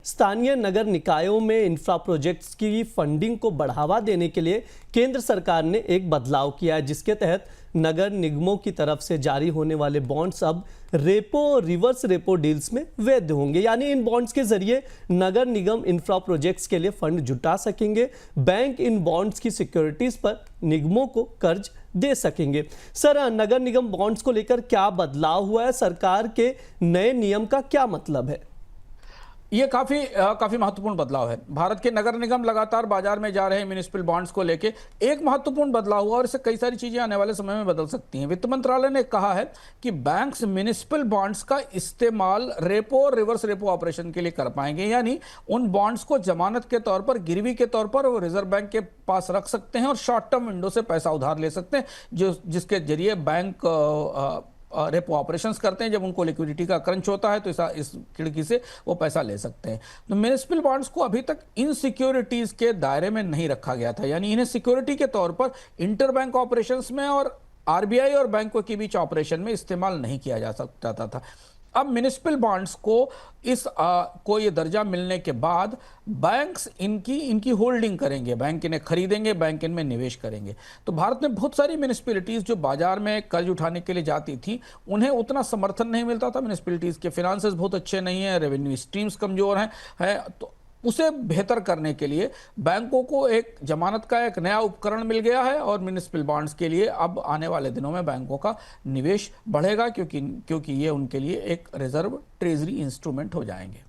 स्थानीय नगर निकायों में इंफ्रा प्रोजेक्ट्स की फंडिंग को बढ़ावा देने के लिए केंद्र सरकार ने एक बदलाव किया है, जिसके तहत नगर निगमों की तरफ से जारी होने वाले बॉन्ड्स अब रेपो और रिवर्स रेपो डील्स में वैध होंगे। यानी इन बॉन्ड्स के जरिए नगर निगम इंफ्रा प्रोजेक्ट्स के लिए फंड जुटा सकेंगे। बैंक इन बॉन्ड्स की सिक्योरिटीज पर निगमों को कर्ज दे सकेंगे। सर, नगर निगम बॉन्ड्स को लेकर क्या बदलाव हुआ है? सरकार के नए नियम का क्या मतलब है? ये काफी महत्वपूर्ण बदलाव है। भारत के नगर निगम लगातार बाजार में जा रहे हैं म्युनिसिपल बॉन्ड्स को लेके। एक महत्वपूर्ण बदलाव हुआ और इससे कई सारी चीजें आने वाले समय में बदल सकती हैं। वित्त मंत्रालय ने कहा है कि बैंक्स म्युनिसिपल बॉन्ड्स का इस्तेमाल रेपो और रिवर्स रेपो ऑपरेशन के लिए कर पाएंगे। यानी उन बॉन्ड्स को जमानत के तौर पर, गिरवी के तौर पर वो रिजर्व बैंक के पास रख सकते हैं और शॉर्ट टर्म विंडो से पैसा उधार ले सकते हैं, जिसके जरिए बैंक रेपो ऑपरेशंस करते हैं। जब उनको लिक्विडिटी का क्रंच होता है तो इस खिड़की से वो पैसा ले सकते हैं। तो म्युनिसिपल बॉन्ड्स को अभी तक इन सिक्योरिटीज के दायरे में नहीं रखा गया था। यानी इन्हें सिक्योरिटी के तौर पर इंटर बैंक ऑपरेशंस में और आरबीआई और बैंकों के बीच ऑपरेशन में इस्तेमाल नहीं किया जा सकता था। अब म्युनिसिपल बॉन्ड्स को ये दर्जा मिलने के बाद बैंक्स इनकी होल्डिंग करेंगे, बैंक इन्हें खरीदेंगे, बैंक इनमें निवेश करेंगे। तो भारत में बहुत सारी म्युनिसिपैलिटीज जो बाजार में कर्ज उठाने के लिए जाती थी, उन्हें उतना समर्थन नहीं मिलता था। म्युनिसिपैलिटीज के फिनांसेस बहुत अच्छे नहीं है, रेवेन्यू स्ट्रीम्स कमजोर हैं, तो उसे बेहतर करने के लिए बैंकों को एक जमानत का एक नया उपकरण मिल गया है और म्युनिसिपल बॉन्ड्स के लिए अब आने वाले दिनों में बैंकों का निवेश बढ़ेगा, क्योंकि ये उनके लिए एक रिजर्व ट्रेजरी इंस्ट्रूमेंट हो जाएंगे।